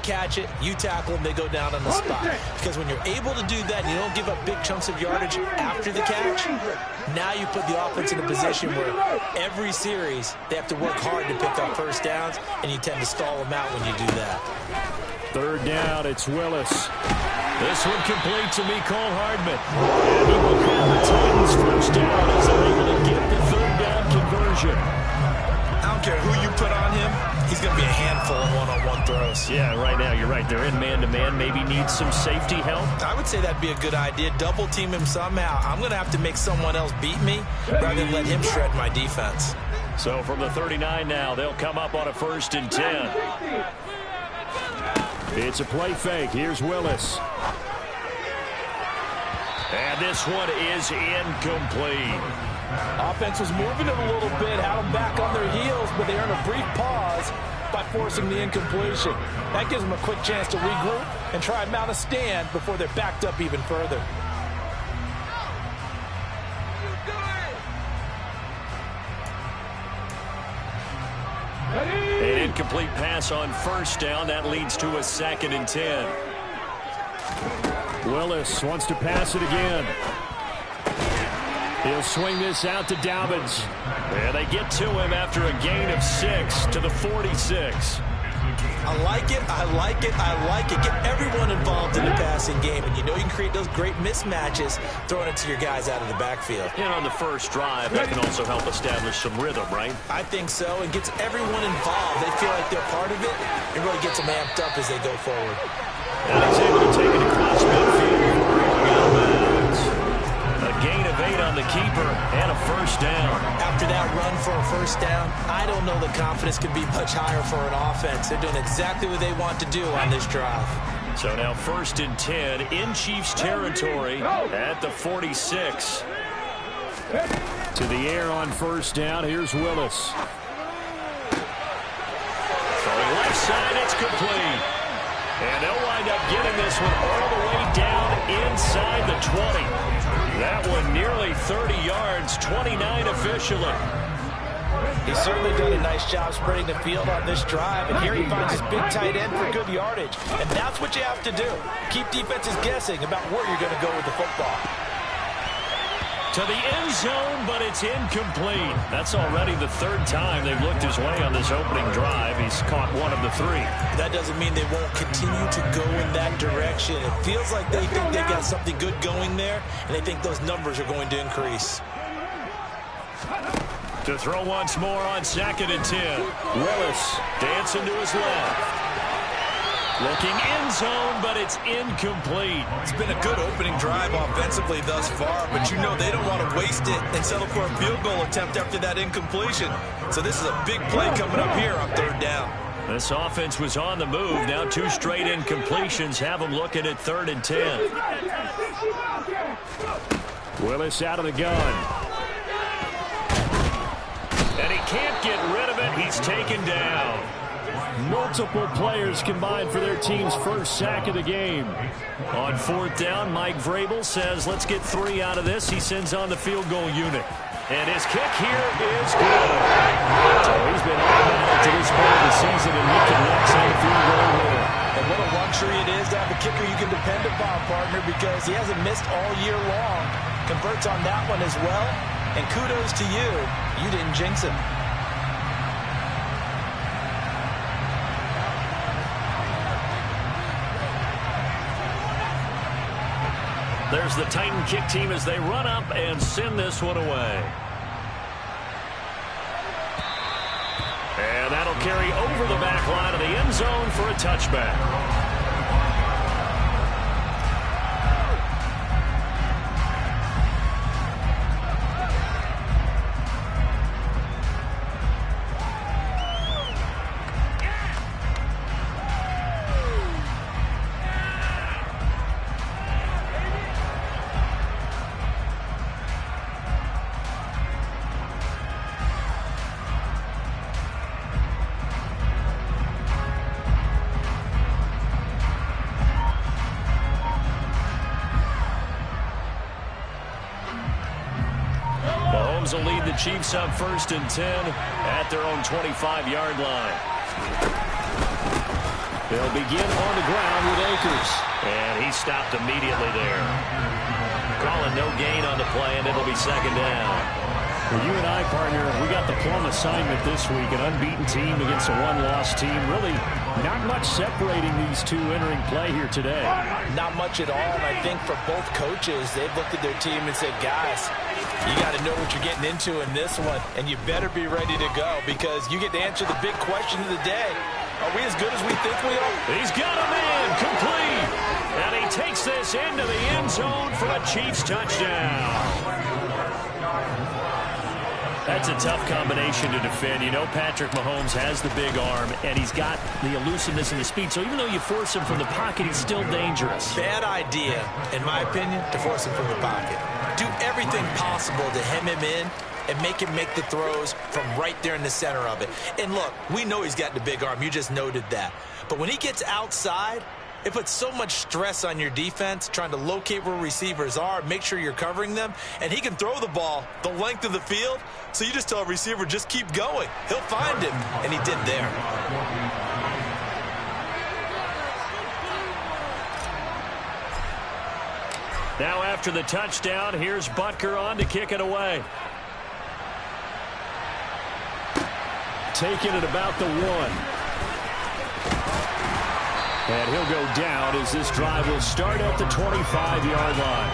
catch it, you tackle them, they go down on the spot. Because when you're able to do that and you don't give up big chunks of yardage after the catch, now you put the offense in a position where every series they have to work hard to pick up first downs, and you tend to stall them out when you do that. Third down, it's Willis. This one complete to Mecole Hardman. And he will get the Titans first down as they're able to get the third down conversion. I don't care who you put on him, he's going to be a handful in one-on-one throws. Yeah, right now, you're right. They're in man-to-man. Maybe needs some safety help. I would say that'd be a good idea. Double team him somehow. I'm going to have to make someone else beat me rather than let him shred my defense. So from the 39 now, they'll come up on a 1st and 10. It's a play fake. Here's Willis. And this one is incomplete. Offense was moving it a little bit, had them back on their heels, but they earned a brief pause by forcing the incompletion. That gives them a quick chance to regroup and try and mount a stand before they're backed up even further. An incomplete pass on 1st down. That leads to a 2nd and 10. Willis wants to pass it again. He'll swing this out to Dobbins. And they get to him after a gain of 6 to the 46. I like it, I like it, I like it. Get everyone involved in the passing game, and you know you can create those great mismatches throwing it to your guys out of the backfield. And on the first drive, that can also help establish some rhythm, right? I think so, and gets everyone involved. They feel like they're part of it. It really gets them amped up as they go forward. And he's able to take it across midfield before going out of bounds. A gain of 8 on the keeper and a 1st down. After that run for a 1st down, I don't know the confidence could be much higher for an offense. They're doing exactly what they want to do on this drive. So now 1st and 10 in Chiefs territory at the 46. To the air on 1st down. Here's Willis. Throwing left side, it's complete. And they'll wind up getting this one all the way down inside the 20. That one nearly 30 yards, 29 officially. He's certainly done a nice job spreading the field on this drive, and here he finds his big tight end for good yardage. And that's what you have to do. Keep defenses guessing about where you're going to go with the football. To the end zone, but it's incomplete. That's already the 3rd time they've looked his way on this opening drive. He's caught 1 of the 3. That doesn't mean they won't continue to go in that direction. It feels like they think they got something good going there, and they think those numbers are going to increase. To throw once more on 2nd and 10. Willis dancing to his left. Looking end zone, but it's incomplete. It's been a good opening drive offensively thus far, but you know they don't want to waste it and settle for a field goal attempt after that incompletion. So this is a big play coming up here on 3rd down. This offense was on the move. Now 2 straight incompletions have them looking at 3rd and 10. Willis out of the gun. And he can't get rid of it. He's taken down. Multiple players combined for their team's 1st sack of the game. On 4th down, Mike Vrabel says, let's get 3 out of this. He sends on the field goal unit. And his kick here is good. So he's been automatic to this point of the season, and he can next on the field goal winner. And what a luxury it is to have a kicker you can depend upon, partner, because he hasn't missed all year long. Converts on that one as well. And kudos to you. You didn't jinx him. There's the Titan kick team as they run up and send this one away. And that'll carry over the back line of the end zone for a touchback. Will lead the Chiefs up 1st and 10 at their own 25-yard line. They'll begin on the ground with Akers. And he stopped immediately there. Calling no gain on the play, and it'll be second down. Well, you and I, partner, we got the plum assignment this week. An unbeaten team against a one-loss team. Really not much separating these two entering play here today. Not much at all, and I think for both coaches, they've looked at their team and said, guys, you got to know what you're getting into in this one, and you better be ready to go because you get to answer the big question of the day. Are we as good as we think we are? He's got a man complete, and he takes this into the end zone for a Chiefs touchdown. That's a tough combination to defend. You know Patrick Mahomes has the big arm, and he's got the elusiveness and the speed. So even though you force him from the pocket, he's still dangerous. Bad idea, in my opinion, to force him from the pocket. Do everything possible to hem him in and make him make the throws from right there in the center of it. And look, we know he's got the big arm. You just noted that. But when he gets outside, it puts so much stress on your defense trying to locate where receivers are, make sure you're covering them, and he can throw the ball the length of the field, so you just tell a receiver, just keep going. He'll find him, and he did there. Now after the touchdown, here's Butker on to kick it away. Taking it about the 1. And he'll go down as this drive will start at the 25-yard line.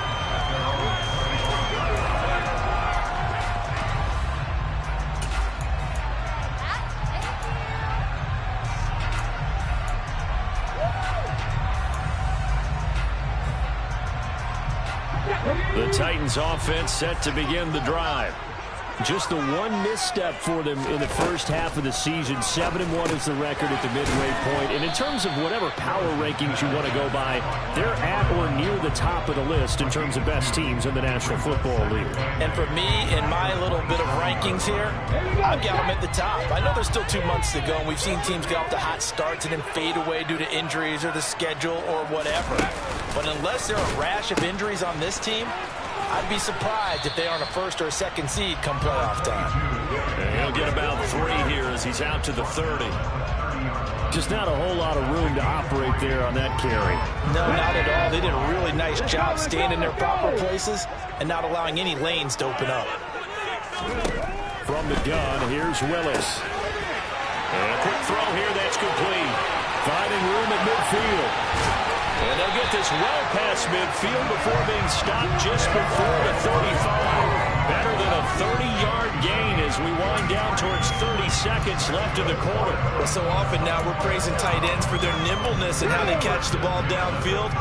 The Titans offense set to begin the drive. Just the one misstep for them in the first half of the season. 7-1 is the record at the midway point. And in terms of whatever power rankings you want to go by, they're at or near the top of the list in terms of best teams in the National Football League. And for me, in my little bit of rankings here, I've got them at the top. I know there's still 2 months to go, and we've seen teams get off to hot starts and then fade away due to injuries or the schedule or whatever. But unless there are a rash of injuries on this team, I'd be surprised if they aren't a first or a second seed come playoff time. And he'll get about 3 here as he's out to the 30. Just not a whole lot of room to operate there on that carry. No, not at all. They did a really nice job staying in their proper places and not allowing any lanes to open up. From the gun, here's Willis. And a quick throw here that's complete. Finding room at midfield. And they'll get this well past midfield before being stopped just before the 35. Better than a 30-yard gain as we wind down towards 30 seconds left in the quarter. Well, so often now we're praising tight ends for their nimbleness and how they catch the ball downfield.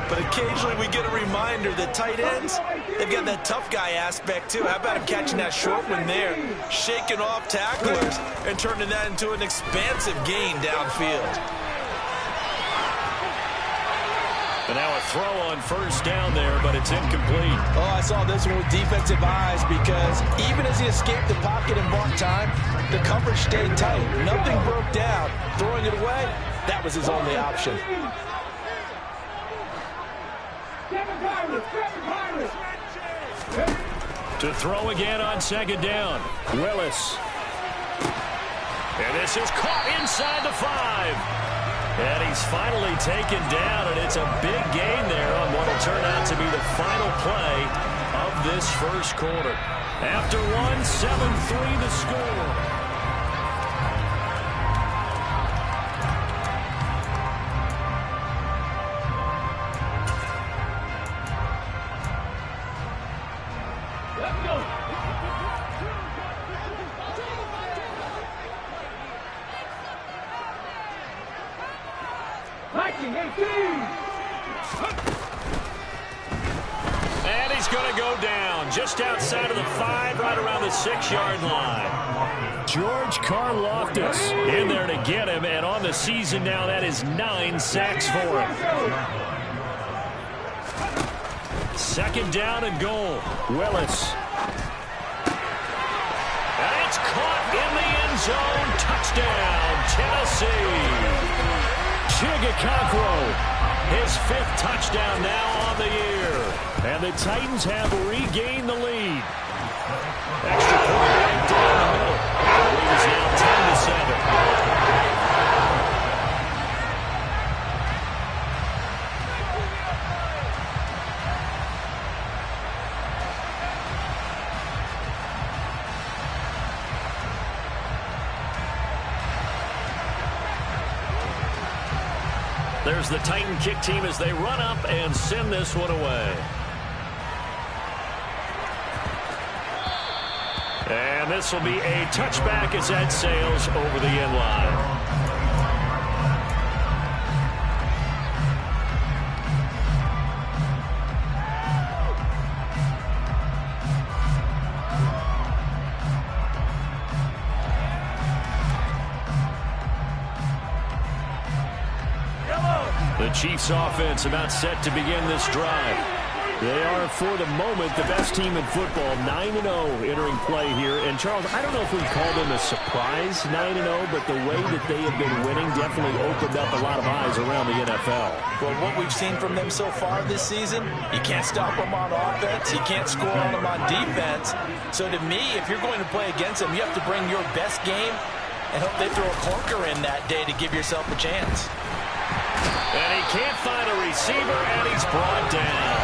But occasionally we get a reminder that tight ends, they've got that tough guy aspect too. How about him catching that short one there, shaking off tacklers, and turning that into an expansive gain downfield. And now a throw on first down there, but it's incomplete. Oh, I saw this one with defensive eyes because even as he escaped the pocket and bought time, the coverage stayed tight. Nothing broke down. Throwing it away, that was his only option. To throw again on second down. Willis. And this is caught inside the 5. And he's finally taken down, and it's a big gain there on what will turn out to be the final play of this first quarter. After 7-3 the score. And he's going to go down just outside of the 5, right around the 6-yard line. George Karlaftis in there to get him, and on the season now, that is 9 sacks for him. Second down and goal. Willis. And it's caught in the end zone. Touchdown, Tennessee. Chigakakro. His 5th touchdown now on the year. And the Titans have regained the lead. Extra point right down the middle. The lead is now 10-7. There's the Titan kick team as they run up and send this one away. And this will be a touchback as that sails over the end line. The Chiefs offense about set to begin this drive. They are, for the moment, the best team in football, 9-0 entering play here. And, Charles, I don't know if we call them a surprise 9-0, but the way that they have been winning definitely opened up a lot of eyes around the NFL. Well, what we've seen from them so far this season, you can't stop them on offense. You can't score on them on defense. So, to me, if you're going to play against them, you have to bring your best game and hope they throw a clunker in that day to give yourself a chance. And he can't find a receiver, and he's brought down.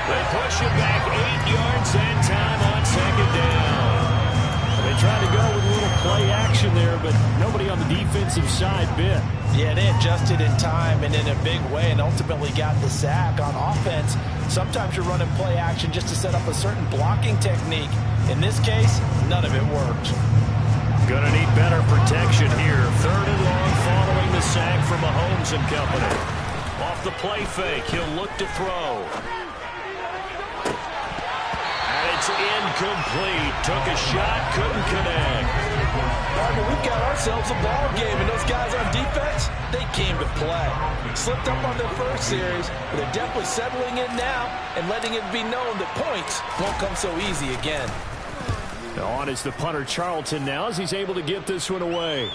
They push him back 8 yards and time on second down. They tried to go with a little play action there, but nobody on the defensive side bit. Yeah, they adjusted in time and in a big way and ultimately got the sack. On offense, sometimes you're running play action just to set up a certain blocking technique. In this case, none of it worked. Gonna need better protection here. 3rd and long following the sack from Mahomes and company. Off the play fake, he'll look to throw. And it's incomplete. Took a shot, couldn't connect. We've got ourselves a ball game, and those guys on defense, they came to play. Slipped up on their first series, but they're definitely settling in now and letting it be known that points won't come so easy again. On is the punter, Charlton, now as he's able to get this one away.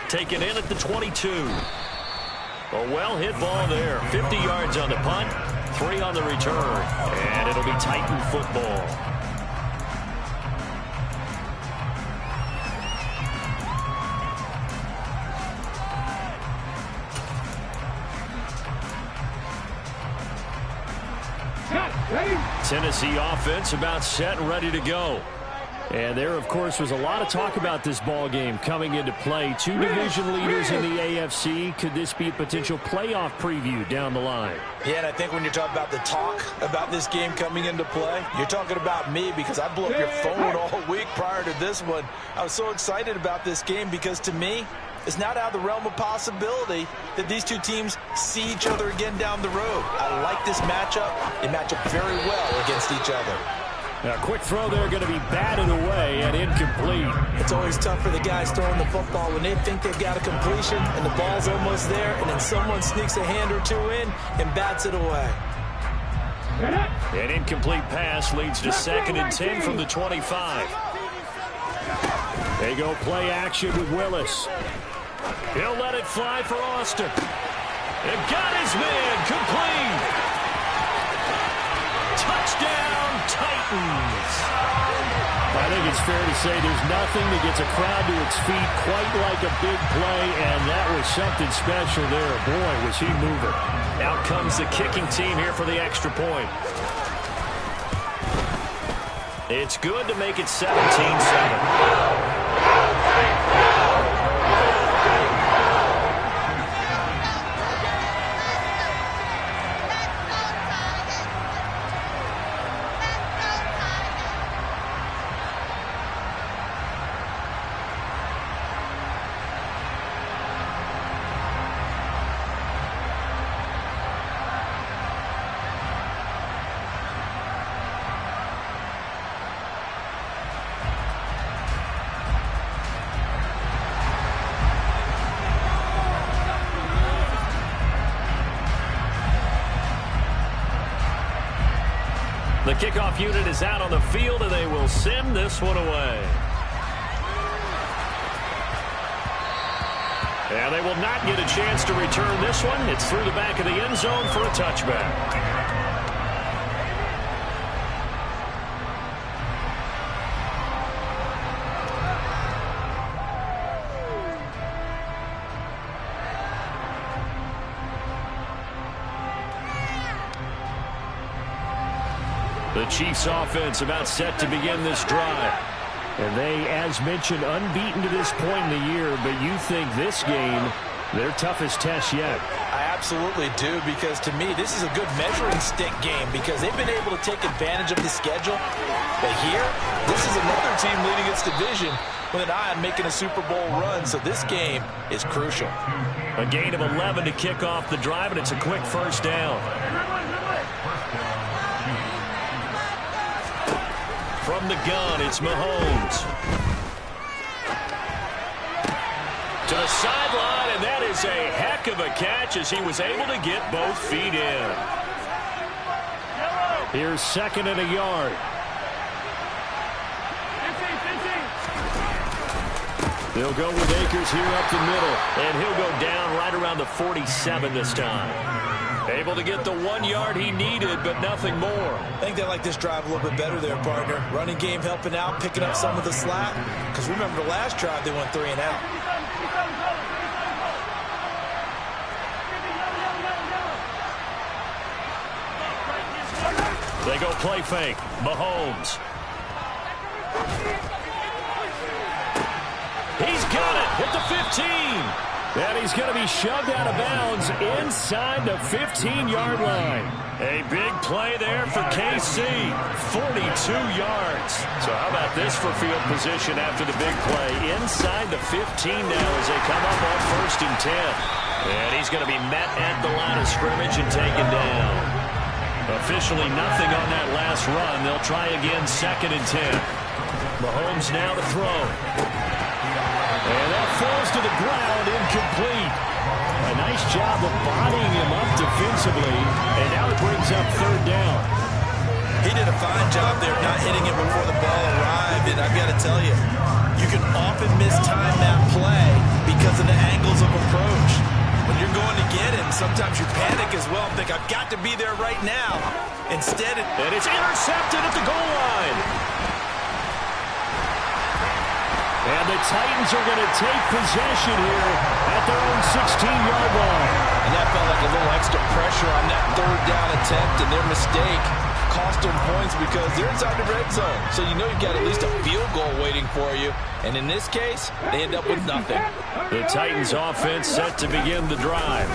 Taken in at the 22. A well-hit ball there. 50 yards on the punt, 3 on the return. And it'll be Titan football. Tennessee offense about set and ready to go. And there, of course, was a lot of talk about this ball game coming into play. 2 division leaders in the AFC. Could this be a potential playoff preview down the line? Yeah, and I think when you're talking about the talk about this game coming into play, you're talking about me because I blew up your phone all week prior to this one. I was so excited about this game because, to me, it's not out of the realm of possibility that these two teams see each other again down the road. I like this matchup. They match up very well against each other. Now, a quick throw there going to be batted away and incomplete. It's always tough for the guys throwing the football when they think they've got a completion and the ball's almost there, and then someone sneaks a hand or two in and bats it away. An incomplete pass leads to 2nd and 10 from the 25. They go play action with Willis. He'll let it fly for Austin. And got his man complete. Touchdown, Titans. I think it's fair to say there's nothing that gets a crowd to its feet quite like a big play, and that was something special there. Boy, was he moving. Out comes the kicking team here for the extra point. It's good to make it 17-7. The kickoff unit is out on the field, and they will send this one away. And they will not get a chance to return this one. It's through the back of the end zone for a touchback. The Chiefs offense about set to begin this drive. And they, as mentioned, unbeaten to this point in the year, but you think this game Their toughest test yet. I absolutely do, because to me, this is a good measuring stick game because they've been able to take advantage of the schedule. But here, this is another team leading its division with an eye on making a Super Bowl run, so this game is crucial. A gain of 11 to kick off the drive, and it's a quick first down. From the gun, it's Mahomes. To the sideline, and that is a heck of a catch as he was able to get both feet in. Here's second and a yard. They'll go with Akers here up the middle. And he'll go down right around the 47 this time. Able to get the 1 yard he needed, but nothing more. I think they like this drive a little bit better there, partner. Running game helping out, picking up some of the slack. Because remember the last drive, they went 3 and out. They go play fake. Mahomes. He's got it at the 15. And he's going to be shoved out of bounds inside the 15-yard line. A big play there for KC. 42 yards. So how about this for field position after the big play? Inside the 15 now as they come up on 1st and 10. And he's going to be met at the line of scrimmage and taken down. Officially nothing on that last run. They'll try again 2nd and 10. Mahomes now to throw. And that falls to the ground, incomplete. A nice job of bodying him up defensively. And now it brings up 3rd down. He did a fine job there not hitting it before the ball arrived. And I've got to tell you, you can often mistime that play because of the angles of approach. When you're going to get him, sometimes you panic as well and think, I've got to be there right now. Instead, and it's intercepted at the goal line. And the Titans are going to take possession here at their own 16-yard line. And that felt like a little extra pressure on that 3rd down attempt, and their mistake cost them points because they're inside the red zone. So you know you've got at least a field goal waiting for you. And in this case, they end up with nothing. The Titans offense set to begin the drive.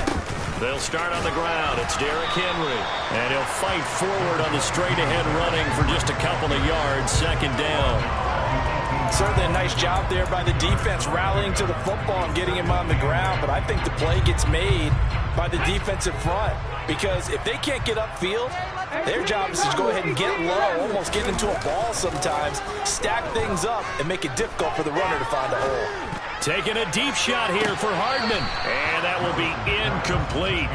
They'll start on the ground. It's Derrick Henry. And he'll fight forward on the straight-ahead running for just a couple of yards. 2nd down. Certainly a nice job there by the defense rallying to the football and getting him on the ground. But I think the play gets made by the defensive front. Because if they can't get upfield, their job is to go ahead and get low, almost get into a ball sometimes, stack things up, and make it difficult for the runner to find a hole. Taking a deep shot here for Hardman. And that will be incomplete.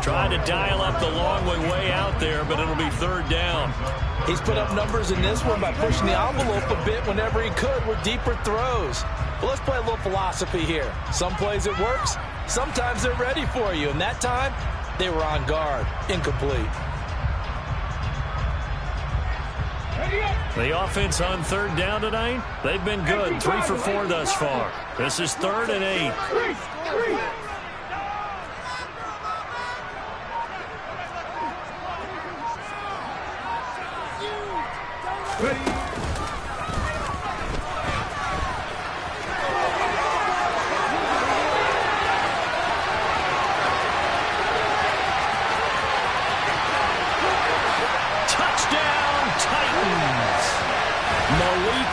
Trying to dial up the long way out there, but it'll be 3rd down. He's put up numbers in this one by pushing the envelope a bit whenever he could with deeper throws. But let's play a little philosophy here. Some plays it works, sometimes they're ready for you. And that time, they were on guard. Incomplete. The offense on 3rd down tonight, they've been good. 3 for 4 thus far. This is 3rd and 8.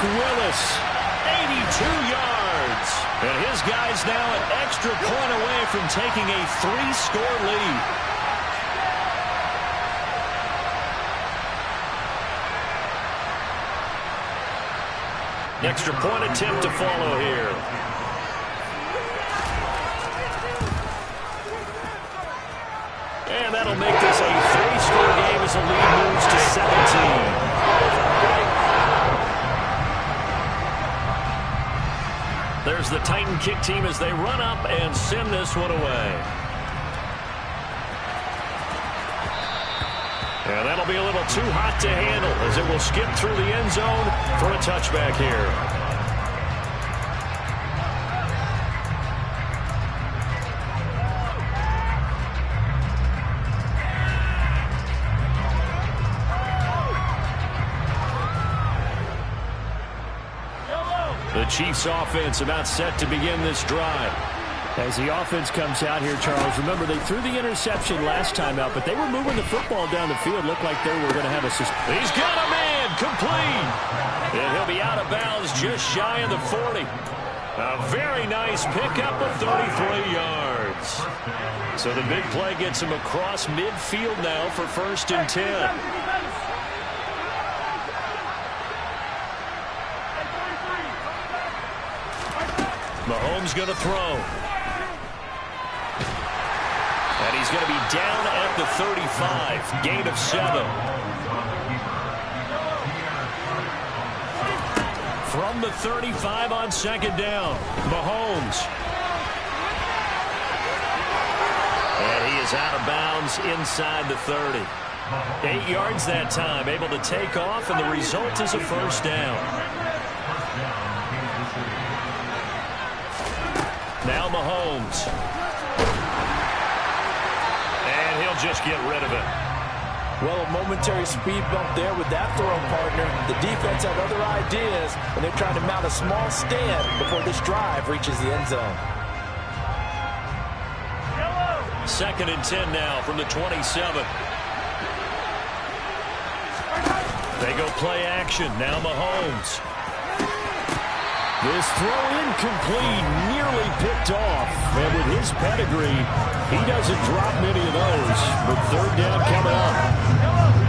Willis, 82 yards. And his guy's now an extra point away from taking a 3-score lead. Extra point attempt to follow here. And that'll make this a 3-score game as the lead moves to 17. There's the Titan kick team as they run up and send this one away. And that'll be a little too hot to handle as it will skip through the end zone for a touchback here. The Chiefs offense about set to begin this drive. As the offense comes out here, Charles, remember they threw the interception last time out, but they were moving the football down the field. Looked like they were going to have a suspension. He's got a man complete. And he'll be out of bounds just shy of the 40. A very nice pickup of 33 yards. So the big play gets him across midfield now for 1st and 10. Mahomes going to throw. And he's going to be down at the 35. Gain of 7. From the 35 on 2nd down, Mahomes. And he is out of bounds inside the 30. 8 yards that time, able to take off, and the result is a 1st down. Now Mahomes. And he'll just get rid of it. Well, a momentary speed bump there with that throw partner. The defense had other ideas, and they're trying to mount a small stand before this drive reaches the end zone. 2nd and 10 now from the 27. They go play action. Now Mahomes. This throw incomplete, nearly picked off. And with his pedigree, he doesn't drop many of those. But 3rd down coming up.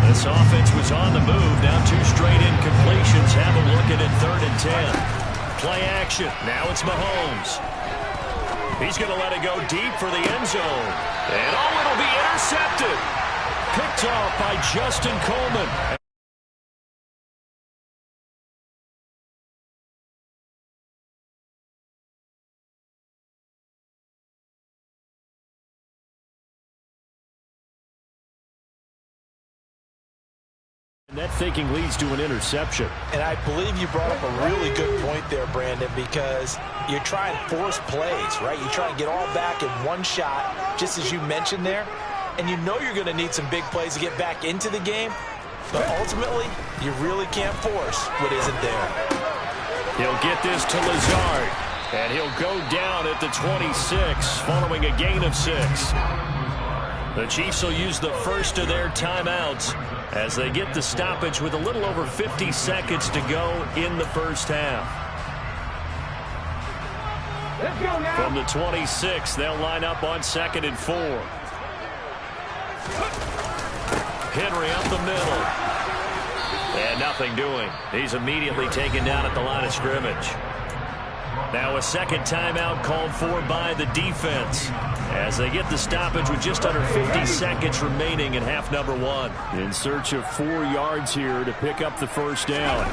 This offense was on the move. Now 2 straight incompletions. Have a look at it, 3rd and 10. Play action. Now it's Mahomes. He's going to let it go deep for the end zone. And it'll be intercepted. Picked off by Justin Coleman. And that thinking leads to an interception. And I believe you brought up a really good point there, Brandon, because you're trying to force plays, right? You try and get all back in one shot, just as you mentioned there. And you know you're going to need some big plays to get back into the game. But ultimately, you really can't force what isn't there. He'll get this to Lazard. And he'll go down at the 26 following a gain of 6. The Chiefs will use the first of their timeouts as they get the stoppage with a little over 50 seconds to go in the first half. From the 26, they'll line up on 2nd and 4. Henry up the middle. And nothing doing. He's immediately taken down at the line of scrimmage. Now a 2nd timeout called for by the defense as they get the stoppage with just under 50 seconds remaining in half number 1. In search of 4 yards here to pick up the 1st down.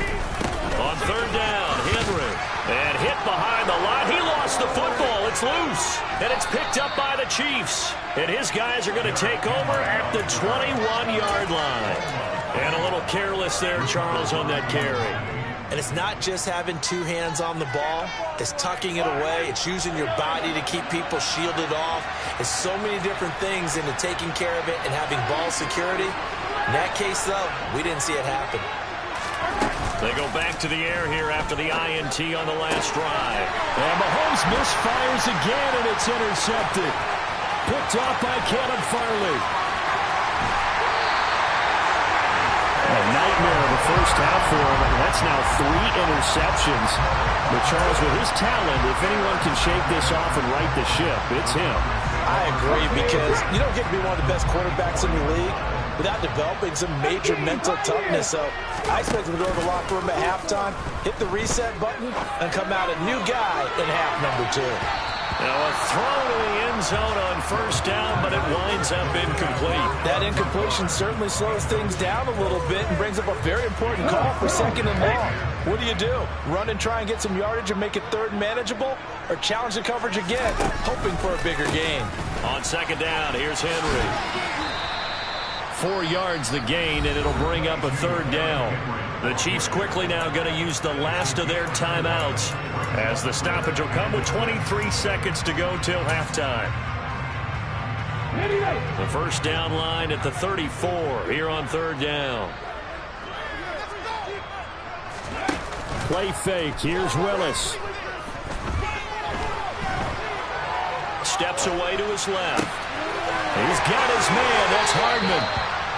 On 3rd down, Henry. And hit behind the line. He lost the football. It's loose. And it's picked up by the Chiefs. And his guys are going to take over at the 21-yard line. And a little careless there, Charles, on that carry. And it's not just having 2 hands on the ball. It's tucking it away. It's using your body to keep people shielded off. It's so many different things into taking care of it and having ball security. In that case, though, we didn't see it happen. They go back to the air here after the INT on the last drive. And Mahomes misfires again, and it's intercepted. Picked off by Caleb Farley. A nightmare of the first half for him. That's now 3 interceptions. But Charles, with his talent, if anyone can shake this off and right the ship, it's him. I agree, because you don't get to be one of the best quarterbacks in the league without developing some major mental toughness. So I expect him to go to the locker room at halftime, hit the reset button, and come out a new guy in half number 2. Now a throw to the end zone on 1st down, but it winds up incomplete. That incompletion certainly slows things down a little bit and brings up a very important call for 2nd and long. What do? Run and try and get some yardage and make it 3rd manageable? Or challenge the coverage again, hoping for a bigger gain? On 2nd down, here's Henry. 4 yards the gain, and it'll bring up a 3rd down. The Chiefs quickly now going to use the last of their timeouts as the stoppage will come with 23 seconds to go till halftime. The 1st down line at the 34 here on 3rd down. Play fake. Here's Willis. steps away to his left. He's got his man. That's Hardman.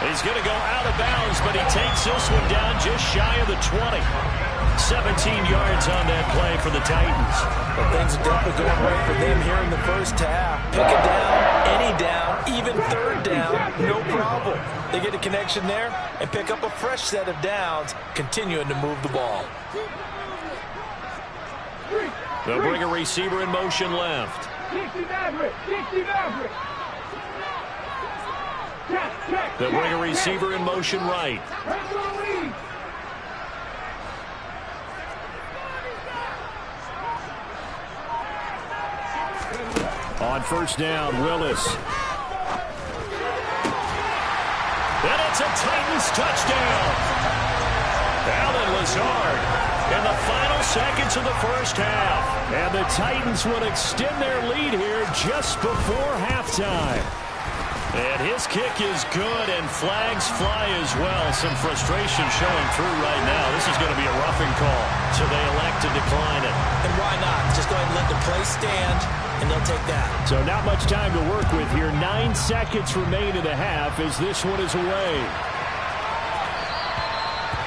He's going to go out of bounds, but he takes this one down just shy of the 20. 17 yards on that play for the Titans. But things are definitely going right for them here in the first half. Pick it down, any down, even third down, no problem. They get a connection there and pick up a fresh set of downs, continuing to move the ball. They'll bring a receiver in motion left. They'll bring a receiver in motion right. On first down, Willis. And it's a Titans touchdown. Allen Lazard in the final seconds of the first half. And the Titans would extend their lead here just before halftime. And his kick is good, and flags fly as well. Some frustration showing through right now. This is going to be a roughing call, so they elect to decline it. And why not? Just go ahead and let the play stand, and they'll take that. So not much time to work with here. 9 seconds remain in the half as this one is away.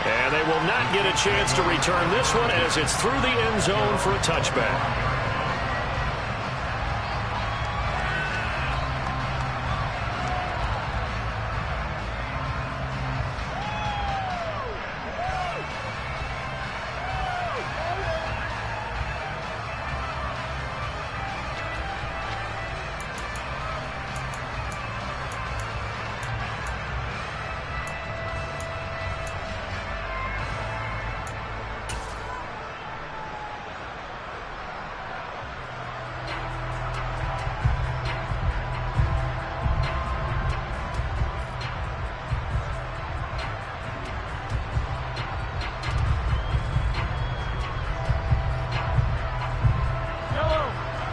And they will not get a chance to return this one as it's through the end zone for a touchback.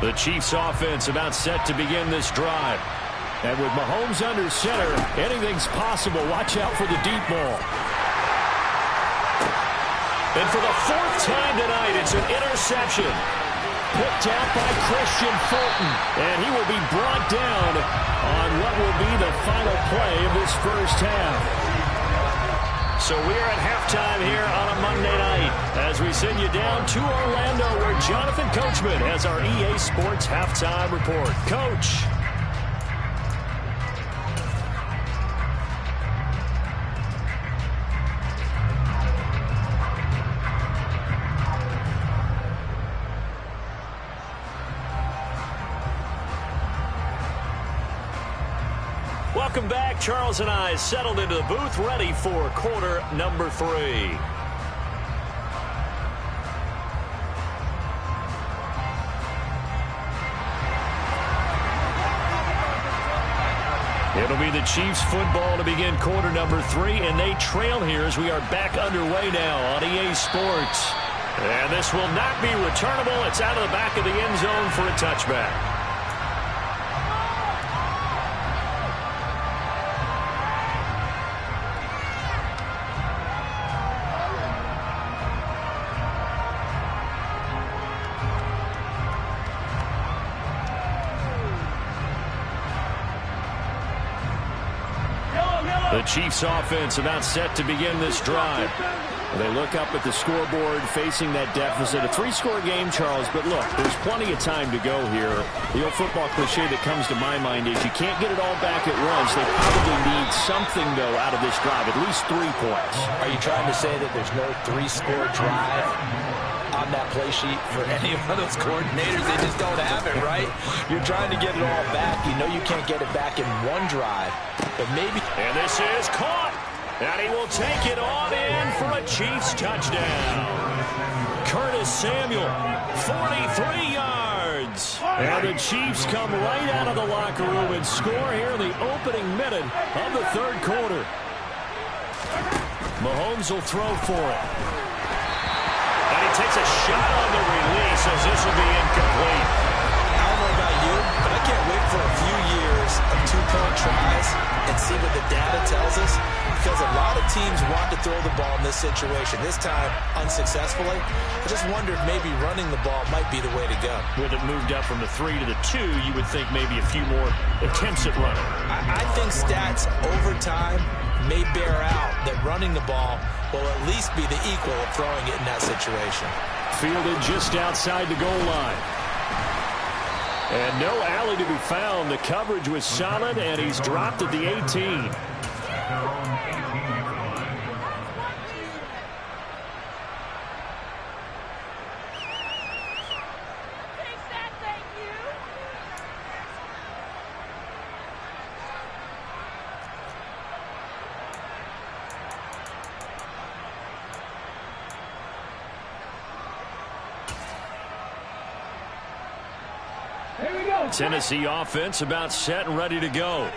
The Chiefs offense about set to begin this drive. And with Mahomes under center, anything's possible. Watch out for the deep ball. And for the 4th time tonight, it's an interception. Picked out by Christian Fulton. And he will be brought down on what will be the final play of this first half. So we are at halftime here on a Monday night as we send you down to Orlando where Jonathan Coachman has our EA Sports halftime report. Coach. Welcome back. Charles and I settled into the booth, ready for quarter number 3. It'll be the Chiefs football to begin quarter number 3, and they trail here as we are back underway now on EA Sports. And this will not be returnable. It's out of the back of the end zone for a touchback. The Chiefs offense about set to begin this drive. They look up at the scoreboard facing that deficit. A 3-score game, Charles, but look, there's plenty of time to go here. The old football cliche that comes to my mind is you can't get it all back at once. They probably need something, though, out of this drive, at least 3 points. Are you trying to say that there's no 3-score drive on that play sheet for any of those coordinators? They just don't have it, right? You're trying to get it all back. You know you can't get it back in one drive, but maybe. And this is caught. And he will take it on in for a Chiefs touchdown. Curtis Samuel, 43 yards. And the Chiefs come right out of the locker room and score here in the opening minute of the 3rd quarter. Mahomes will throw for it. And he takes a shot on the release as this will be incomplete. I don't know about you, but I can't wait for a few years of 2-point tries and see what the the data tells us, because a lot of teams want to throw the ball in this situation. This time, unsuccessfully. I just wonder if maybe running the ball might be the way to go. With it moved up from the 3 to the 2, you would think maybe a few more attempts at running. I think stats over time may bear out that running the ball will at least be the equal of throwing it in that situation. Fielded just outside the goal line. And no alley to be found. The coverage was solid, and he's dropped at the 18. Tennessee offense about set and ready to go.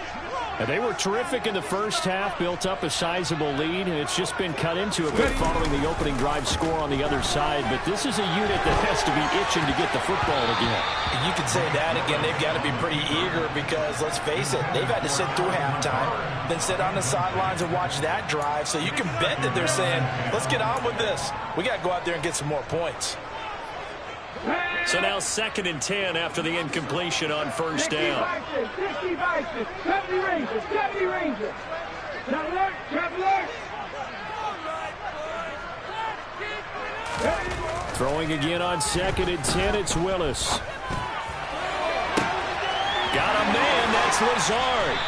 And they were terrific in the first half, built up a sizable lead, and it's just been cut into a bit following the opening drive score on the other side. But this is a unit that has to be itching to get the football again. You could say that again. They've got to be pretty eager because, let's face it, they've had to sit through halftime, then sit on the sidelines and watch that drive. So you can bet that they're saying, let's get on with this. We got to go out there and get some more points. So now 2nd and 10 after the incompletion on first down. Throwing again on 2nd and 10, it's Willis. Got a man, that's Lazard.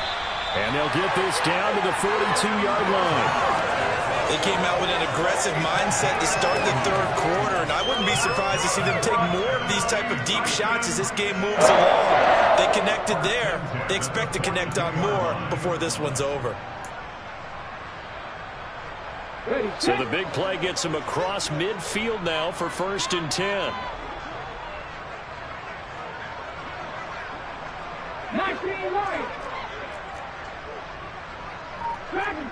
And they'll get this down to the 42-yard line. They came out with an aggressive mindset to start the third quarter, and I wouldn't be surprised to see them take more of these type of deep shots as this game moves along. They connected there. They expect to connect on more before this one's over. So the big play gets them across midfield now for 1st and 10. 19 right.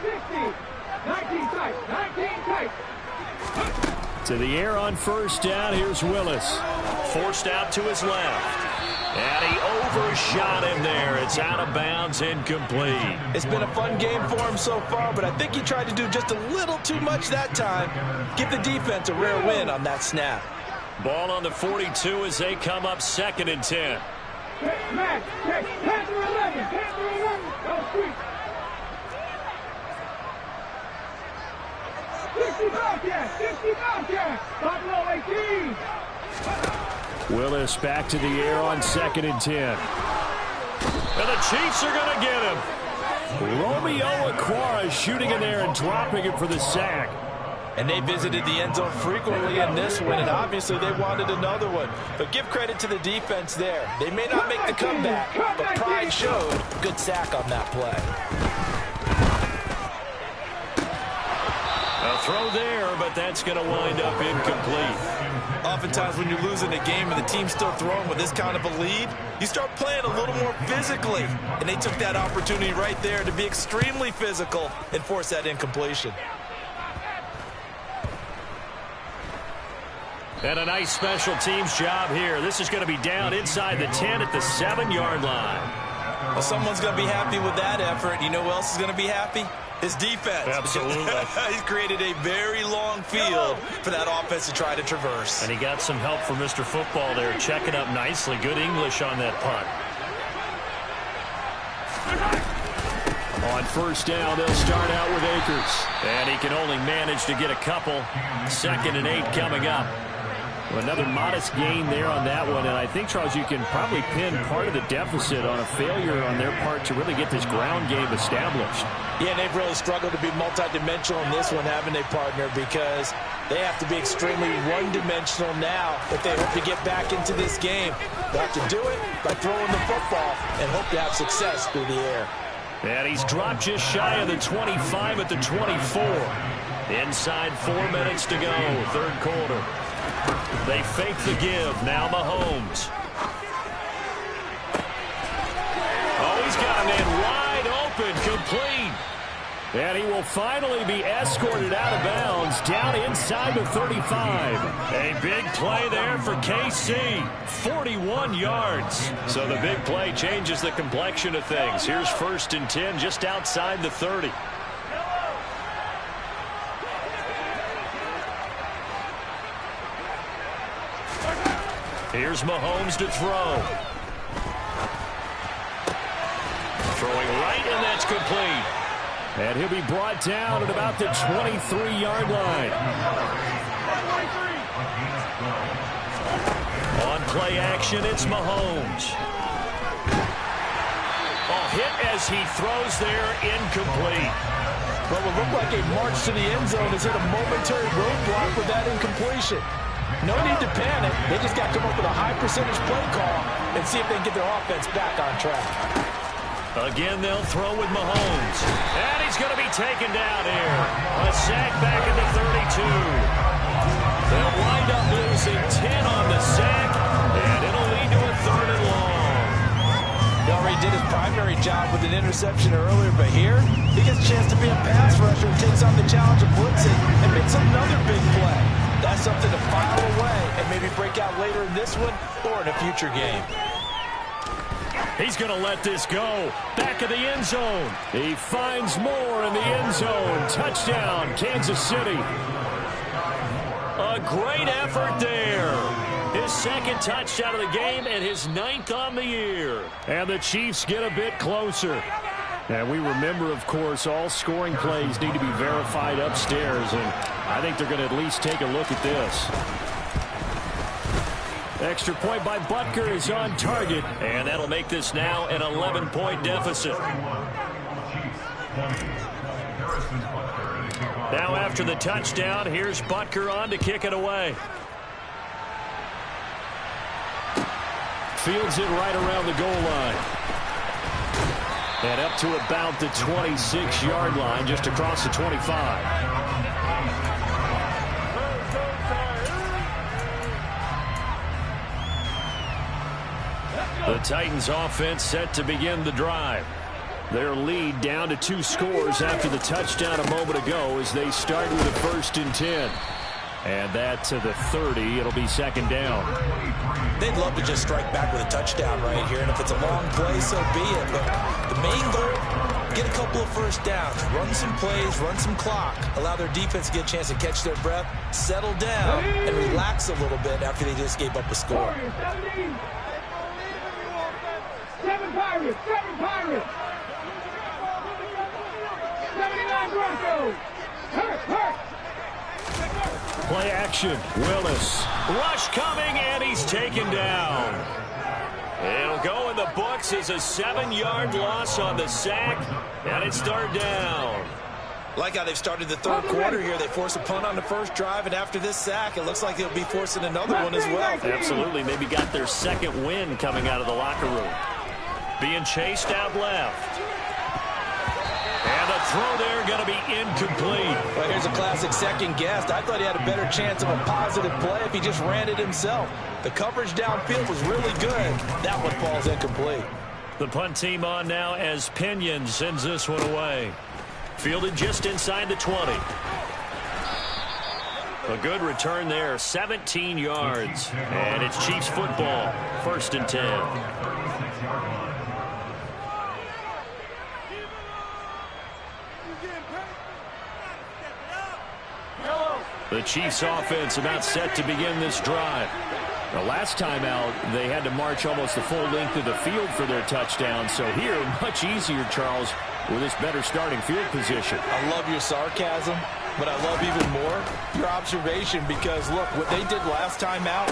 60. 19 tight. 19 tight. To the air on first down. Here's Willis. Forced out to his left. And he overshot him there. It's out of bounds, incomplete. It's been a fun game for him so far, but I think he tried to do just a little too much that time. Give the defense a rare win on that snap. Ball on the 42 as they come up 2nd and 10. Max, Panther 11. Panther 11. Go sweet. 65 yards. 65 yards. Buffalo 18. Willis back to the air on 2nd and 10. And the Chiefs are going to get him. Romeo Okwara shooting in there and dropping him for the sack. And they visited the end zone frequently in this one, and obviously they wanted another one. But give credit to the defense there. They may not make the comeback, but pride showed. Good sack on that play. A throw there, but that's going to wind up incomplete. Oftentimes when you're losing a game and the team's still throwing with this kind of a lead, you start playing a little more physically. And they took that opportunity right there to be extremely physical and force that incompletion. And a nice special teams job here. This is going to be down inside the 10 at the 7-yard line. Well, someone's going to be happy with that effort. You know who else is going to be happy? His defense. Absolutely. He's created a very long field for that offense to try to traverse. And he got some help from Mr. Football there, checking up nicely. Good English on that punt. On first down, they'll start out with Akers. And he can only manage to get a couple. 2nd and 8 coming up. Another modest gain there on that one, and I think, Charles, you can probably pin part of the deficit on a failure on their part to really get this ground game established. Yeah, they've really struggled to be multidimensional in this one, haven't they, partner? Because they have to be extremely one-dimensional now if they hope to get back into this game. They have to do it by throwing the football and hope to have success through the air. And he's dropped just shy of the 25 at the 24. Inside 4 minutes to go, third quarter. They fake the give. Now Mahomes. Oh, he's got a man wide open, complete. And he will finally be escorted out of bounds down inside the 35. A big play there for KC. 41 yards. So the big play changes the complexion of things. Here's 1st and 10 just outside the 30. Here's Mahomes to throw. Throwing right, and that's complete. And he'll be brought down at about the 23-yard line. On play action, it's Mahomes. Hit as he throws there, incomplete. What will look like a march to the end zone has hit a momentary roadblock with that incompletion. No need to panic. They just got to come up with a high percentage play call and see if they can get their offense back on track. Again, they'll throw with Mahomes. And he's going to be taken down here. A sack back at the 32. They'll wind up losing 10 on the sack, and it'll lead to a 3rd and long. He already did his primary job with an interception earlier, but here he gets a chance to be a pass rusher and takes on the challenge of blitzing and makes another big play. That's something to file away and maybe break out later in this one or in a future game. He's going to let this go. Back of the end zone. He finds more in the end zone. Touchdown, Kansas City. A great effort there. His 2nd touchdown of the game and his 9th on the year. And the Chiefs get a bit closer. And we remember, of course, all scoring plays need to be verified upstairs. And I think they're going to at least take a look at this. Extra point by Butker is on target. And that'll make this now an 11-point deficit. Now after the touchdown, here's Butker on to kick it away. Fields it right around the goal line. And up to about the 26-yard line, just across the 25. The Titans offense set to begin the drive. Their lead down to 2 scores after the touchdown a moment ago as they start with a 1st and 10. And that to the 30. It'll be 2nd down. They'd love to just strike back with a touchdown right here, and if it's a long play, so be it. But the main goal, get a couple of 1st downs, run some plays, run some clock, allow their defense to get a chance to catch their breath, settle down, and relax a little bit after they just gave up a score. 7 Pirates, 7 Pirates. 79 Broncos. Hurt. Play action. Willis. Rush coming, and he's taken down. It'll go in the books as a 7-yard loss on the sack, and it's 3rd down. Like how they've started the 3rd quarter here. They force a punt on the 1st drive, and after this sack, it looks like they'll be forcing another one as well. Absolutely. Maybe got their 2nd win coming out of the locker room. Being chased out left. And the throw there going to be incomplete. Well, here's a classic second guess. I thought he had a better chance of a positive play if he just ran it himself. The coverage downfield was really good. That one falls incomplete. The punt team on now as Pinion sends this one away. Fielded just inside the 20. A good return there, 17 yards. And it's Chiefs football, 1st and 10. The Chiefs offense about set to begin this drive. The last time out, they had to march almost the full length of the field for their touchdown. So here, much easier, Charles, with this better starting field position. I love your sarcasm, but I love even more your observation because, look, what they did last time out.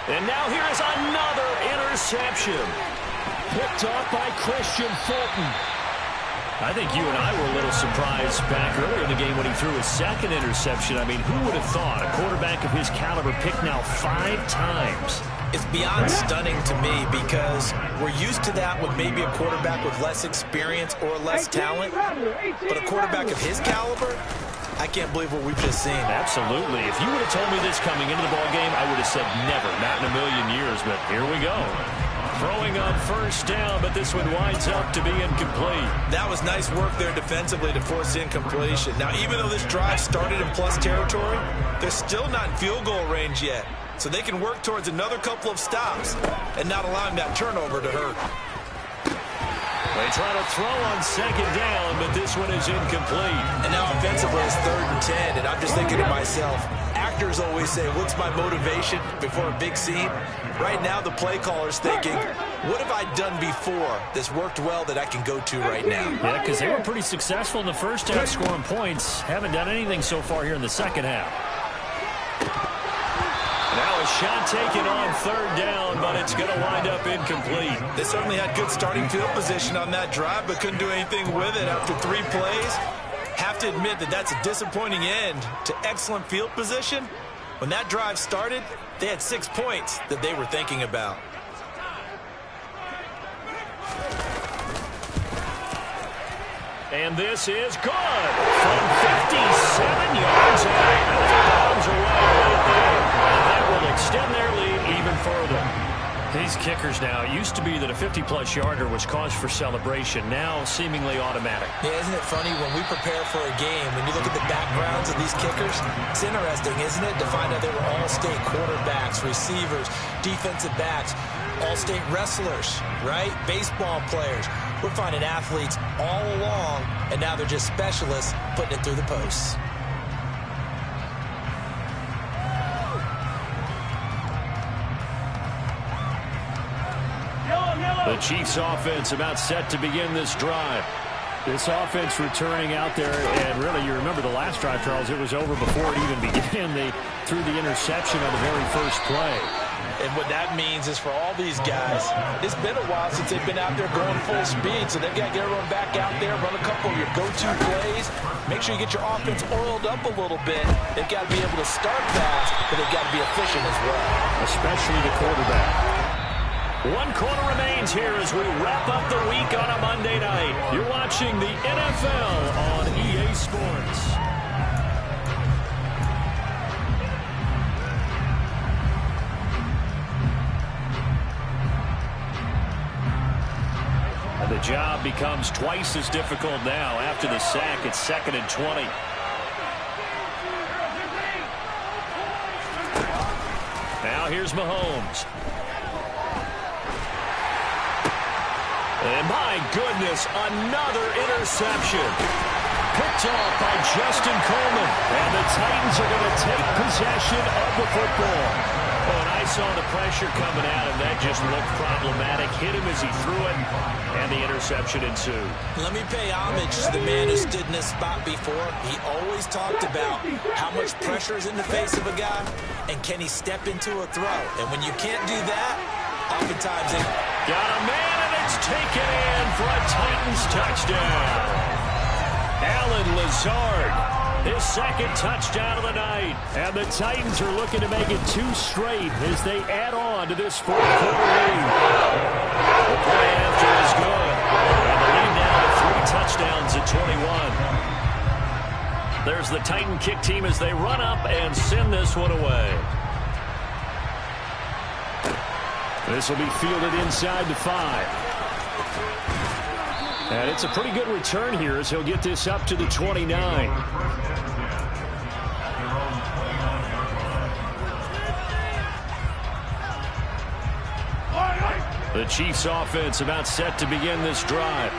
And now here is another interception. Picked off by Christian Fulton. I think you and I were a little surprised back earlier in the game when he threw his 2nd interception. I mean, who would have thought a quarterback of his caliber picked now 5 times? It's beyond stunning to me because we're used to that with maybe a quarterback with less experience or less talent. But a quarterback of his caliber, I can't believe what we've just seen. Absolutely. If you would have told me this coming into the ballgame, I would have said never, not in a million years. But here we go. Throwing on first down, but this one winds up to be incomplete. That was nice work there defensively to force incompletion. Now, even though this drive started in plus territory, they're still not in field goal range yet. So they can work towards another couple of stops and not allowing that turnover to hurt. They try to throw on second down, but this one is incomplete. And now offensively it's 3rd and 10, and I'm just thinking to myself, actors always say, what's my motivation before a big scene? Right now the play caller's thinking, what have I done before that's worked well that I can go to right now? Yeah, because they were pretty successful in the first half scoring points. Haven't done anything so far here in the second half. Now a shot taken on 3rd down, but it's going to wind up incomplete. They certainly had good starting field position on that drive, but couldn't do anything with it after 3 plays. Have to admit that that's a disappointing end to excellent field position. When that drive started, they had 6 points that they were thinking about. And this is good from 57 yards out. Bounds away right there. And that will extend their lead even further. These kickers now, it used to be that a 50-plus yarder was cause for celebration. Now seemingly automatic. Yeah, isn't it funny when we prepare for a game, when you look at the backgrounds of these kickers, it's interesting, isn't it, to find out they were all-state quarterbacks, receivers, defensive backs, all-state wrestlers, right? Baseball players. We're finding athletes all along, and now they're just specialists putting it through the posts. The Chiefs offense about set to begin this drive. This offense returning out there, and really, you remember the last drive, Charles, it was over before it even began. They threw the interception on the very first play. And what that means is for all these guys, it's been a while since they've been out there going full speed, so they've got to get everyone back out there, run a couple of your go-to plays, make sure you get your offense oiled up a little bit. They've got to be able to start fast, but they've got to be efficient as well. Especially the quarterback. 1 quarter remains here as we wrap up the week on a Monday night. You're watching the NFL on EA Sports. And the job becomes twice as difficult now after the sack. It's 2nd and 20. Now here's Mahomes. And my goodness, another interception. Picked off by Justin Coleman. And the Titans are going to take possession of the football. Oh, and I saw the pressure coming at him. That just looked problematic. Hit him as he threw it, and the interception ensued. Let me pay homage to the man who stood in this spot before. He always talked about how much pressure is in the face of a guy, and can he step into a throw. And when you can't do that, oftentimes it... Got a man, and it's taken in for a Titans touchdown. Allen Lazard, his 2nd touchdown of the night. And the Titans are looking to make it 2 straight as they add on to this 4th quarter lead. The play after is good. And the lead now to 3 touchdowns at 21. There's the Titan kick team as they run up and send this one away. This will be fielded inside the 5. And it's a pretty good return here as he'll get this up to the 29. The Chiefs offense about set to begin this drive.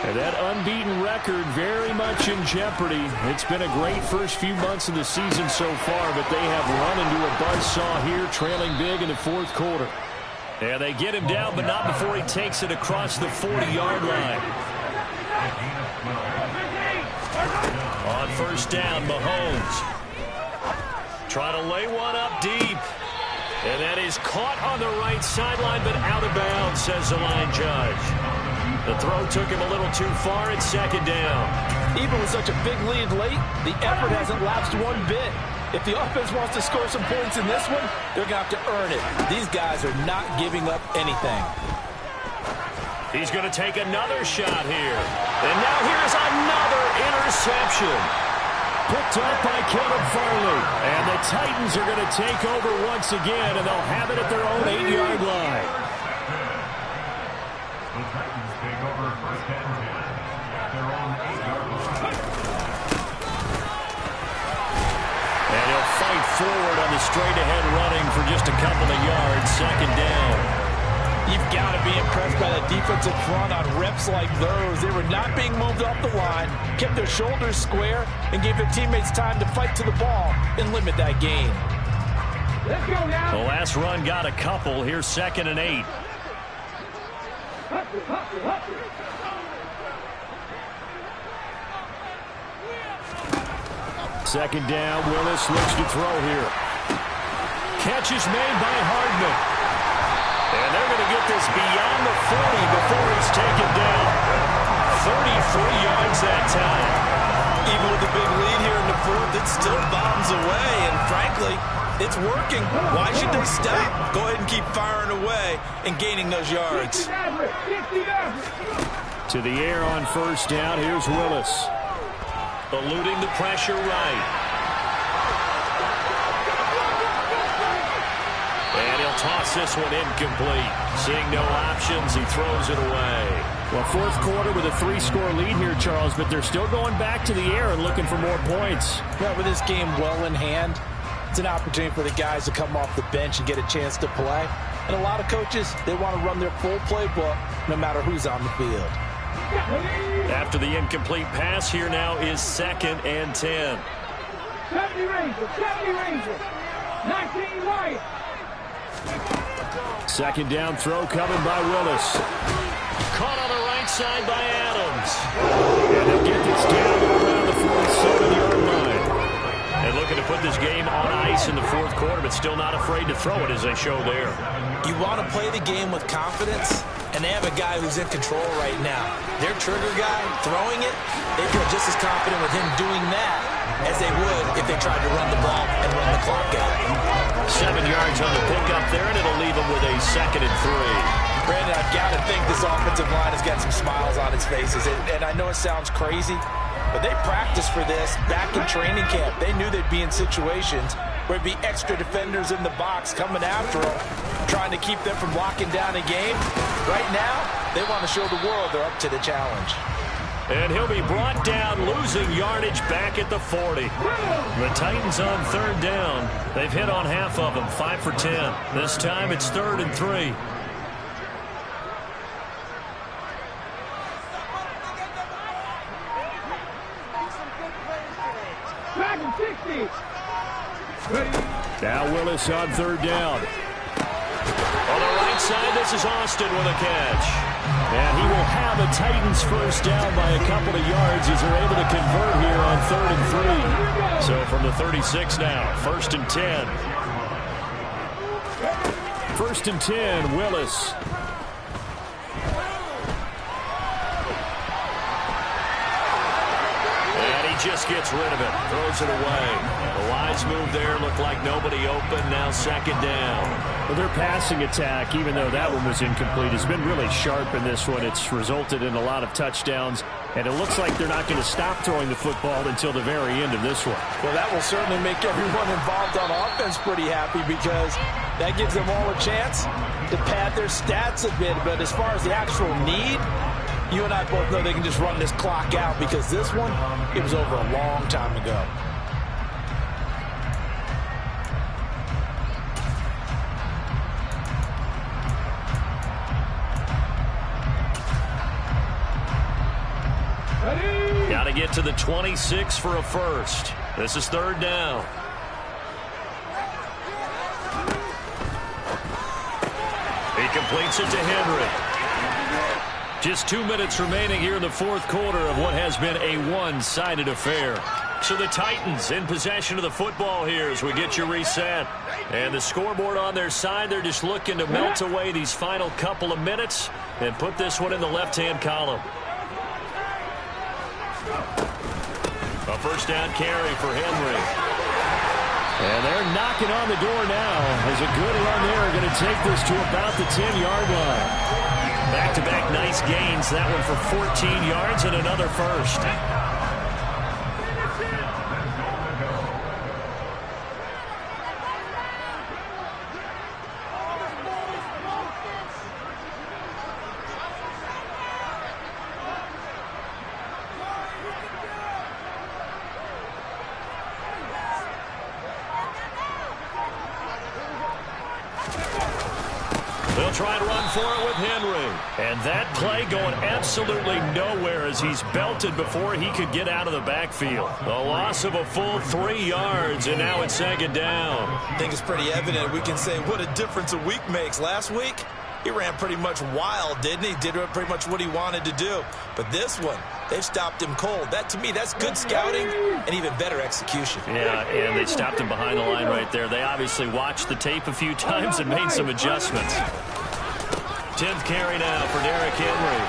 And that unbeaten record very much in jeopardy. It's been a great first few months of the season so far, but they have run into a buzzsaw here, trailing big in the 4th quarter. Yeah, they get him down, but not before he takes it across the 40-yard line. On first down, Mahomes. Trying to lay one up deep. And that is caught on the right sideline, but out of bounds, says the line judge. The throw took him a little too far. It's 2nd down. Even with such a big lead late, the effort hasn't lapsed one bit. If the offense wants to score some points in this one, they're going to have to earn it. These guys are not giving up anything. He's going to take another shot here. And now here's another interception. Picked up by Caleb Farley. And the Titans are going to take over once again, and they'll have it at their own 8-yard line. And he'll fight forward on the straight-ahead running for just a couple of yards. Second down. You've got to be impressed by the defensive front on reps like those. They were not being moved off the line, kept their shoulders square, and gave their teammates time to fight to the ball and limit that gain. Let's go now. The last run got a couple. Here's 2nd and 8. Second down, Willis looks to throw here. Catch is made by Hardman. And they're going to get this beyond the 40 before he's taken down. 33 yards that time. Even with the big lead here in the fourth, it still bombs away. And frankly, it's working. Why should they stop? Go ahead and keep firing away and gaining those yards. To the air on first down. Here's Willis. Eluding the pressure right. And he'll toss this one incomplete. Seeing no options, he throws it away. Well, fourth quarter with a 3-score lead here, Charles, but they're still going back to the air and looking for more points. Yeah, with this game well in hand, it's an opportunity for the guys to come off the bench and get a chance to play. And a lot of coaches, they want to run their full playbook no matter who's on the field. After the incomplete pass, here now is 2nd and 10. 70 Rangers. 19 Wyatt. Second down throw coming by Willis. Caught on the right side by Adams. And they'll get this down around the 47-yard line. And looking to put this game on ice in the fourth quarter, but still not afraid to throw it as they show there. You want to play the game with confidence, and they have a guy who's in control right now. Their trigger guy, throwing it, they feel just as confident with him doing that as they would if they tried to run the ball and run the clock out. 7 yards on the pickup there, and it'll leave them with a 2nd and 3. Brandon, I've got to think this offensive line has got some smiles on its faces. And I know it sounds crazy, but they practiced for this back in training camp. They knew they'd be in situations where it'd be extra defenders in the box coming after them, trying to keep them from locking down a game. Right now, they want to show the world they're up to the challenge. And he'll be brought down, losing yardage back at the 40. The Titans on 3rd down. They've hit on half of them, 5 for 10. This time it's 3rd and 3. Now Willis on 3rd down. On the right side, this is Austin with a catch. And he will have a Titans first down by a couple of yards as they're able to convert here on 3rd and 3. So from the 36 now, 1st and 10. 1st and 10, Willis. And he just gets rid of it, throws it away. The wise move there, looked like nobody open, now 2nd down. Well, their passing attack, even though that one was incomplete, has been really sharp in this one. It's resulted in a lot of touchdowns, and it looks like they're not going to stop throwing the football until the very end of this one. Well, that will certainly make everyone involved on offense pretty happy because that gives them all a chance to pad their stats a bit. But as far as the actual need, you and I both know they can just run this clock out because this one, it was over a long time ago. Got to get to the 26 for a first. This is 3rd down. He completes it to Henry. Just 2 minutes remaining here in the fourth quarter of what has been a one-sided affair. So the Titans in possession of the football here as we get you reset. And the scoreboard on their side, they're just looking to melt away these final couple of minutes and put this one in the left-hand column. A first down carry for Henry. And they're knocking on the door now as a good run there. Going to take this to about the 10-yard line. Back-to-back nice gains. That one for 14 yards and another first. try and run for it with Henry. And that play going absolutely nowhere as he's belted before he could get out of the backfield. A loss of a full 3 yards, and now it's second down. I think it's pretty evident. We can say what a difference a week makes. Last week, he ran pretty much wild, didn't he? Did pretty much what he wanted to do. But this one, they've stopped him cold. That, to me, that's good scouting and even better execution. Yeah, and they stopped him behind the line right there. They obviously watched the tape a few times and made some adjustments. 10th carry now for Derrick Henry.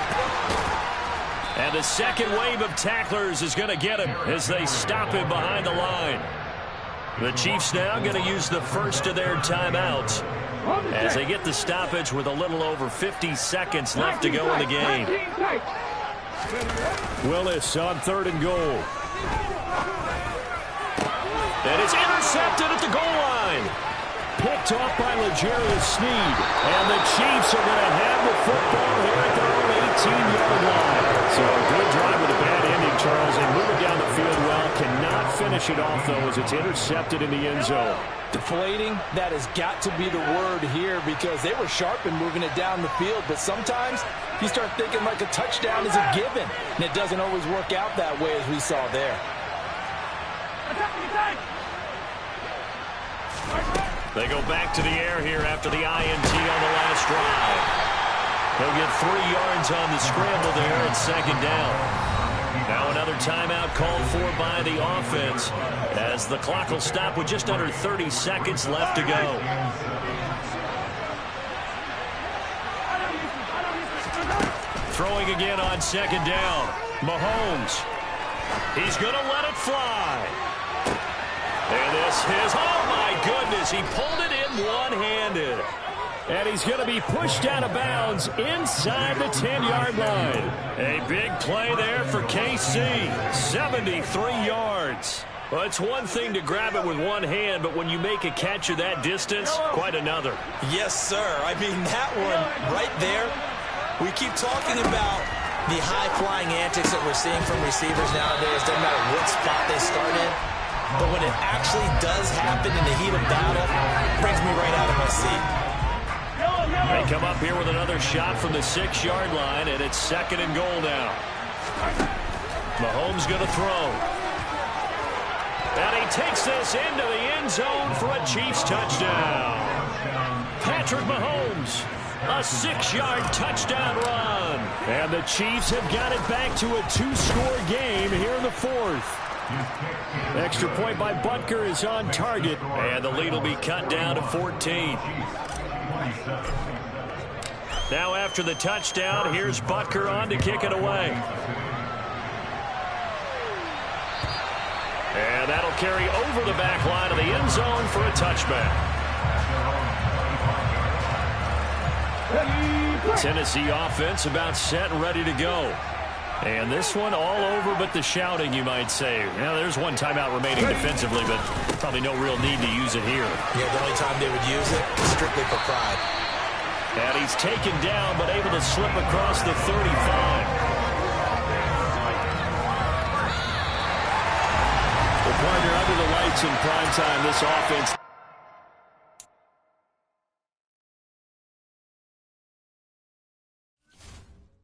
And the second wave of tacklers is going to get him as they stop him behind the line. The Chiefs now going to use the first of their timeouts as they get the stoppage with a little over 50 seconds left to go in the game. Willis on 3rd and goal. And it's intercepted at the goal line. Picked off by L'Jarius Sneed. And the Chiefs are going to have the football here at their own 18-yard line. So a good drive with a bad ending, Charles. They move it down the field well. Cannot finish it off, though, as it's intercepted in the end zone. Deflating, that has got to be the word here because they were sharp in moving it down the field. But sometimes you start thinking like a touchdown is a given. And it doesn't always work out that way as we saw there. They go back to the air here after the INT on the last drive. He'll get 3 yards on the scramble there at second down. Now another timeout called for by the offense as the clock will stop with just under 30 seconds left to go. Throwing again on second down. Mahomes. He's going to let it fly. And this is, oh my goodness, he pulled it in one-handed. And he's going to be pushed out of bounds inside the 10-yard line. A big play there for KC. 73 yards. Well, it's one thing to grab it with one hand, but when you make a catch of that distance, quite another. Yes, sir. I mean, that one right there, we keep talking about the high-flying antics that we're seeing from receivers nowadays. Doesn't matter what spot they start in. But when it actually does happen in the heat of battle, it brings me right out of my seat. They come up here with another shot from the 6-yard line, and it's second and goal now. Mahomes going to throw. And he takes this into the end zone for a Chiefs touchdown. Patrick Mahomes, a 6-yard touchdown run. And the Chiefs have got it back to a 2-score game here in the 4th. Extra point by Butker is on target. And the lead will be cut down to 14. Now after the touchdown, here's Butker on to kick it away. And that'll carry over the back line of the end zone for a touchback. Tennessee offense about set and ready to go. And this one all over but the shouting, you might say. Now, there's one timeout remaining defensively, but probably no real need to use it here. Yeah, the only time they would use it is strictly for pride. And he's taken down, but able to slip across the 35. Well, partner, under the lights in prime time, this offense